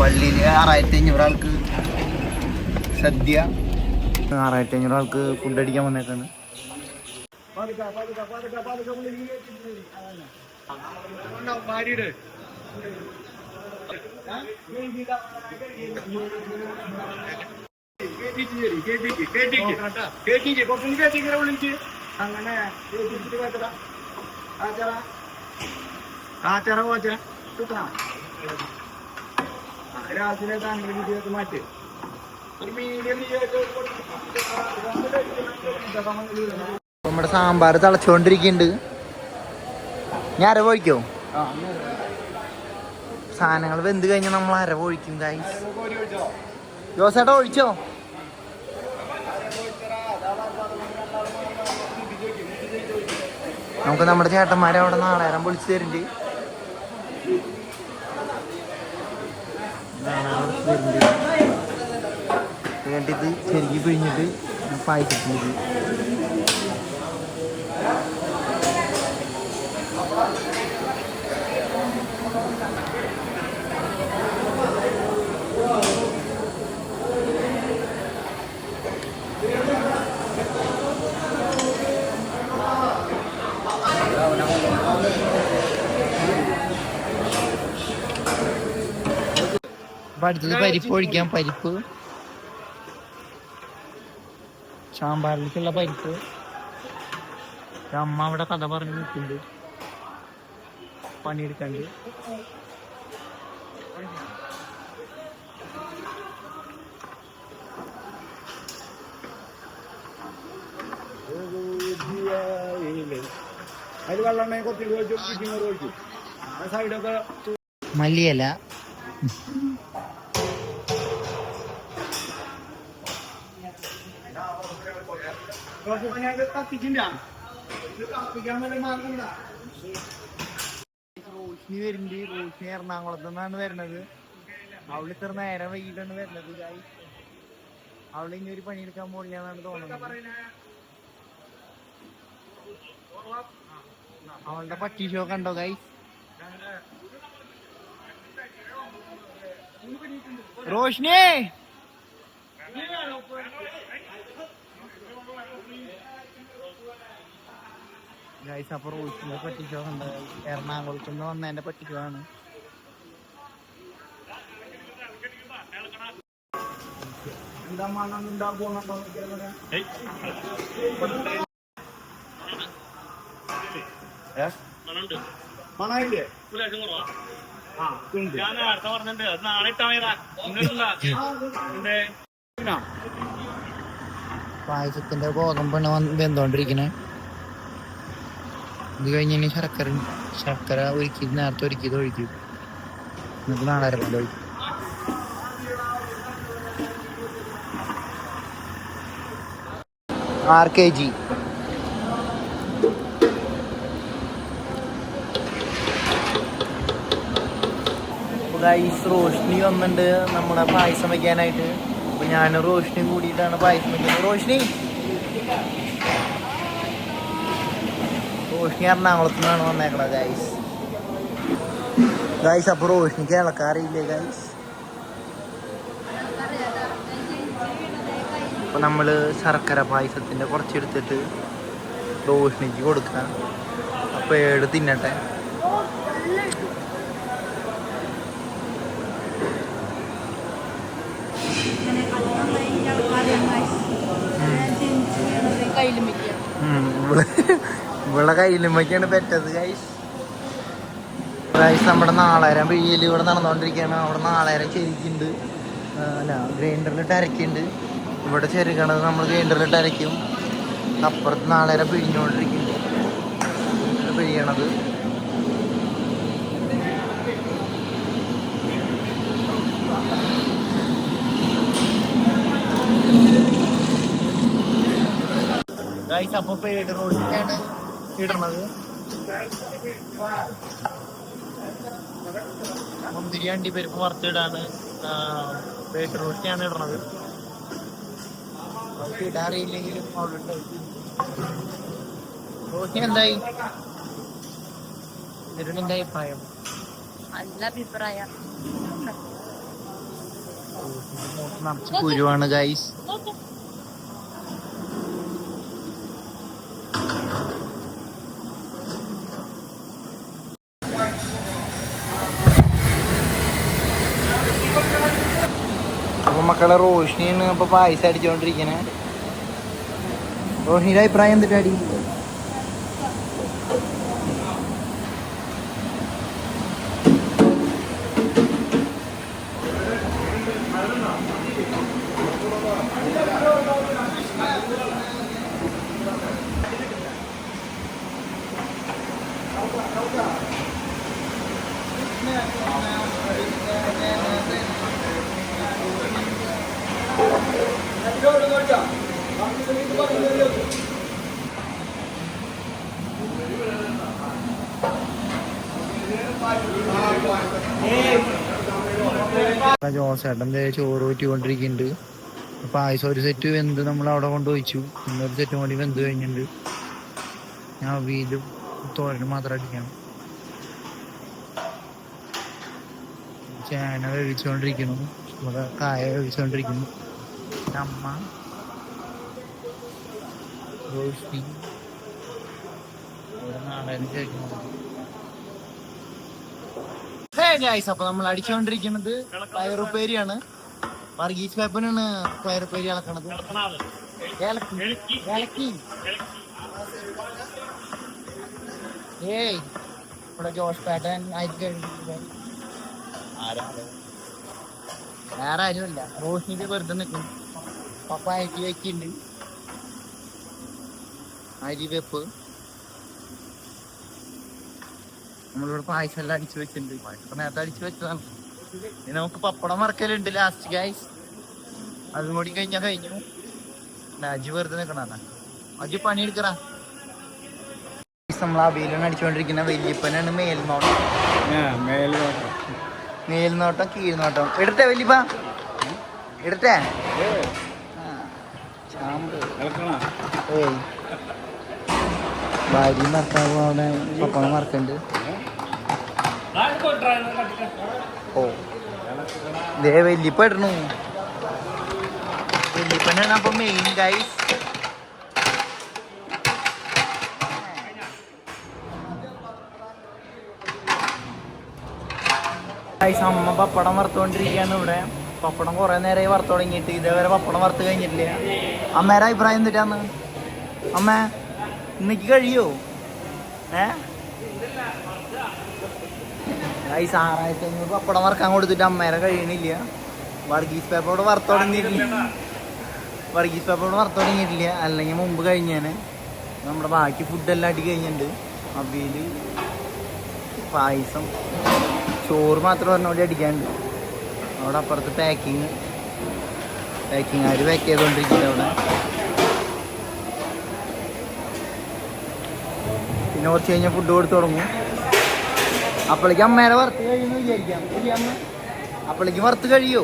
പള്ളിയിൽ 6500 ആൾക്ക് സദ്യ, 6500 ആൾക്ക് ഫുഡ് അടിക്കാൻ വന്നേക്കാണ്. അങ്ങനെ രാത്രി മാറ്റി നമ്മുടെ സാമ്പാർ തിളച്ചോണ്ടിരിക്കുന്നുണ്ട്. ഞാൻ അരവൊഴിക്കോ? സാധനങ്ങൾ വെന്ത് കഴിഞ്ഞാൽ നമ്മൾ അരവൊഴിക്കും. ഗൈസ് ജോസേട്ടാ ഒഴിച്ചോ? നമുക്ക് നമ്മുടെ ചേട്ടന്മാരെ അവിടെ നാളേരം വിളിച്ചു തരുന്നുണ്ട്. വേണ്ടിയത് ചെരുകി പിഴിഞ്ഞിട്ട് പായസത്തിലേക്ക്. അപ്പൊ അടുത്തത് പരിപ്പ് ഒഴിക്കാം. പരിപ്പ്, സാമ്പാറിലേക്കുള്ള പരിപ്പ്. അമ്മ അവിടെ കഥ പറഞ്ഞു നിൽക്കുന്നുണ്ട്, പണിയെടുക്കണ്ട്. മല്ലിയല, റോഷിനി വരുന്നുണ്ട്. റോഷിനി എറണാകുളത്ത് നിന്നാണ് വരുന്നത്. അവള് ഇത്ര നേരം വൈകിട്ടാണ് വരുന്നത്. അവള് ഇനി ഒരു പണിയെടുക്കാൻ പോലെയാണെന്നാണ് തോന്നുന്നത്. അവളുടെ പട്ടി ഷോ കണ്ടോ ഗൈസ്? റോഷിനി ഗൈസ്, അപ്പൊ റോഷിന്റെ പട്ടി ഷോ കണ്ടോ? എറണാകുളത്ത് നിന്ന് വന്നതിന്റെ പട്ടി ഷോ ആണ്. എന്താ മണം ഉണ്ടാകുന്നുണ്ടോ? മണമില്ലേ? പായസത്തിന്റെ ഗോതമ്പാണ് വെന്തോണ്ടിരിക്കണേ. ഇത് കഴിഞ്ഞ ശർക്കര ഒരുക്കി നേരത്തെ ഒരുക്കിയത് ഒഴിക്കും. എന്നിട്ട് നാളെ ഒഴിക്കും. RKG റോഷിനി വന്നിട്ടുണ്ട് നമ്മുടെ പായസം വയ്ക്കാനായിട്ട്. അപ്പൊ ഞാനും റോഷിനി കൂടിയിട്ടാണ് പായസം വയ്ക്കുന്നത്. റോഷിനി എറണാകുളത്ത് നിന്നാണ് വന്നേക്കണത് ഗൈസ്. അപ്പൊ റോഷിനിക്ക് ഇളക്കാറിയില്ലേ ഗൈസ്? അപ്പൊ നമ്മള് ശർക്കര പായസത്തിന്റെ കുറച്ചെടുത്തിട്ട് റോഷിനിക്ക് കൊടുക്കാം. അപ്പൊ തിന്നട്ടെ. ഇവിടെ കയ്യിലുമ്മക്കാണ് പെറ്റത് ഗൈസ്. നമ്മുടെ നാളേരം പിഴിയൽ ഇവിടെ നടന്നുകൊണ്ടിരിക്കുകയാണ്. അവിടെ നാളേരം ചെരുക്കുണ്ട്, അല്ല ഗ്രൈൻഡറിലിട്ട് അരക്കുന്നുണ്ട്. ഇവിടെ ചെരുക്കണത് നമ്മൾ ഗ്രൈൻഡറിലിട്ട് അരയ്ക്കും. അപ്പുറത്ത് നാളേരം പിഴിഞ്ഞുകൊണ്ടിരിക്കുന്നുണ്ട്, പിഴിയണത്. ഗൈസ്, അപ്പൊ പേട് റോഷിക്കാണ് ഇടണത്. മുന്തിരി അണ്ടി പരിപ്പ് വറുത്തിടാണ് പേട് റോഷിക്കാണ് ഇടണത്. ഇടാറിയില്ലെങ്കിലും അവിടെ റോഷി എന്തായി? നിന്റെ അഭിപ്രായം? നല്ല അഭിപ്രായം. നിറച്ച് കുരുവാണ് ഗൈസ്. അപ്പൊ മക്കളെ റോഷിനിയാണ് ഇപ്പൊ പായസം അടിച്ചോണ്ടിരിക്കണേ. റോഷിനിയുടെ അഭിപ്രായം എന്തിട്ടാടി? ജോസേട്ടൻ ചോറ് ഊറ്റിക്കൊണ്ടിരിക്കുന്നുണ്ട്. പായസം ഒരു സെറ്റ് വെന്ത് നമ്മൾ അവിടെ കൊണ്ടുപോയിച്ചു. ഇന്നൊരു സെറ്റും കൂടി വെന്ത് കഴിഞ്ഞിട്ടുണ്ട്. ഞാൻ വീണ്ടും തോരനും മാത്രം അടിക്കണം. ചേന വേവിച്ചുകൊണ്ടിരിക്കുന്നു, ഇവിടെ കായ വേവിച്ചുകൊണ്ടിരിക്കുന്നു. അമ്മ റോഷ്നി നാളെ കഴിക്കുന്നു. അപ്പൊ നമ്മൾ അടിച്ചുകൊണ്ടിരിക്കുന്നത് പയറുപ്പേരിയാണ്. വർഗീസ് പേപ്പനാണ് പയറുപ്പേരി ഇളക്കണത്. ഏയ് ഇവിടെ ജോസ് പേട്ടൻ ആയിട്ട് കഴിഞ്ഞിട്ട് വേറെ ആരുമല്ല. റോഷിന്റെ വെറുതെ നിൽക്കും. പപ്പ അരി വെക്കുന്നുണ്ട്, അരി വെപ്പ്. നമ്മളിവിടെ പായസം എല്ലാം അടിച്ചു വെച്ചിട്ടുണ്ട്. പായസം നേരത്തെ അടിച്ചു വെച്ചതാണ്. ഇനി നമുക്ക് പപ്പടം വറക്കലുണ്ട് ലാസ്റ്റ് ഗൈസ്. അതും കൂടി കഴിഞ്ഞാൽ കഴിഞ്ഞു. അജി വെറുതെ നിൽക്കണ അജി പണിയെടുക്കറ. നമ്മൾ അവിയിലാണ് അടിച്ചുകൊണ്ടിരിക്കുന്ന. വല്യപ്പനാണ് മേൽനോട്ടം. മേൽനോട്ടം കീഴ്നോട്ടം. ഇടട്ടെ വല്യപ്പ, ഇടട്ടെ. ഏയ് ഭാര്യയും ഭർത്താവും അവിടെ പപ്പടം വറക്കുന്നുണ്ട്. ഓ ദേ വല്യപ്പ ഇടണു. വല്യപ്പനാണ് അപ്പൊ മെയിൻ ഗൈസ്. അമ്മ പപ്പടം വറുത്തോണ്ടിരിക്കുകയാണ് ഇവിടെ. പപ്പടം കുറെ നേരമായി വറുത്ത് തുടങ്ങിയിട്ട് ഇതേവരെ പപ്പടം വറുത്ത് കഴിഞ്ഞിട്ടില്ല. അമ്മേരെ അഭിപ്രായം എന്തിട്ടാന്ന്? അമ്മ ഇന്നേക്ക് കഴിയോ? ഈ 6500 പപ്പടം വറക്കാൻ കൊടുത്തിട്ട് അമ്മേരെ കഴിയണില്ല. വർഗീസ് പേപ്പറോട് വറുത്ത് തുടങ്ങിയിട്ടില്ല. അല്ലെങ്കിൽ മുമ്പ് കഴിഞ്ഞാണ്. നമ്മുടെ ബാക്കി ഫുഡെല്ലാം അടി കഴിഞ്ഞിട്ടുണ്ട്. അവിയല്, പായസം, ചോറ് മാത്രം പറഞ്ഞോടി അടിക്കാനുണ്ട്. അവിടെ അപ്പുറത്ത് പാക്കിങ്ങുകാർ പാക്ക് ചെയ്തുകൊണ്ടിരിക്കുന്നത് അവിടെ. പിന്നെ കുറച്ച് കഴിഞ്ഞാൽ ഫുഡ് കൊടുത്ത് തുടങ്ങും. അപ്പോഴേക്ക് അമ്മേരെ വറുത്ത് കഴിയുമെന്ന് വിചാരിക്കാം. അമ്മ അപ്പോഴേക്ക് വറുത്ത് കഴിയോ?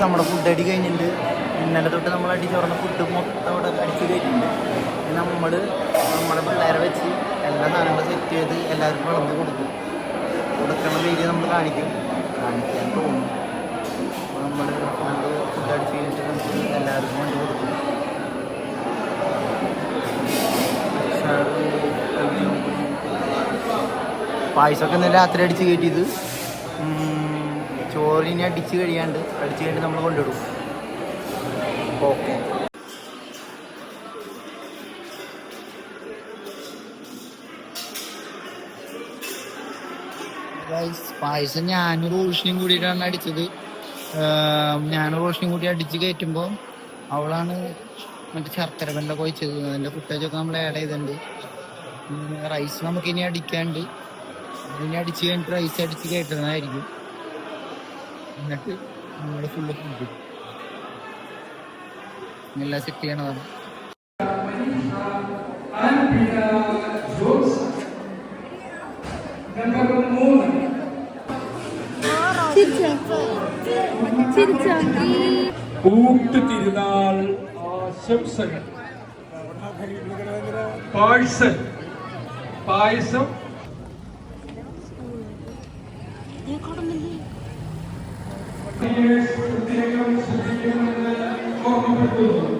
നമ്മുടെ ഫുഡ് അടി കഴിഞ്ഞിട്ടുണ്ട്. ഇന്നലെ തൊട്ട് നമ്മൾ അടിച്ച് തുറന്ന ഫുഡ് മൊത്തം അവിടെ അടിച്ച് കയറ്റിട്ടുണ്ട്. നമ്മുടെ പിള്ളേരെ വെച്ച് എല്ലാ സാധനങ്ങളും സെറ്റ് ചെയ്ത് എല്ലാവർക്കും വിളമ്പ് കൊടുക്കണ വീഡിയോ നമ്മൾ കാണിക്കാൻ തോന്നും. അപ്പോൾ നമ്മൾ ഫുഡ് അടിച്ച് കഴിഞ്ഞിട്ട് നമുക്ക് എല്ലാവർക്കും കൊണ്ട് കൊടുക്കും. പായസമൊക്കെ ഇന്നലെ രാത്രി അടിച്ച് കയറ്റിയത്. ചോറിനെ അടിച്ച് കഴിഞ്ഞിട്ട് നമ്മൾ കൊണ്ടിടും. ഓക്കെ പായസം ഞാനും റോഷിനിയും കൂടിയിട്ടാണ് അടിച്ചത്. ഞാനും റോഷിനിയും കൂടി അടിച്ച് കയറ്റുമ്പോൾ അവളാണ് മറ്റേ ശർക്കര വെല്ലമൊക്കെ ഒഴിച്ചത്. അതിൻ്റെ ഫുട്ടേജൊക്കെ നമ്മൾ ആഡ് ചെയ്തിട്ടുണ്ട്. റൈസ് നമുക്കിനി അടിക്കാണ്ട്. ഇനി അടിച്ച് കഴിഞ്ഞിട്ട് റൈസ് അടിച്ച് കയറ്റുന്നതായിരിക്കും. എന്നിട്ട് നമ്മൾ ഫുള്ള് ഫുഡ് എല്ലാം സെറ്റ് ചെയ്യണതാണ്. കൂട്ടുതിരുനാൾ ആശംസകൾ. പാഴ്സൽ പായസം പ്രത്യേകം ശ്രദ്ധിക്കണമെന്ന് ഓർമ്മപ്പെടുത്തുന്നു.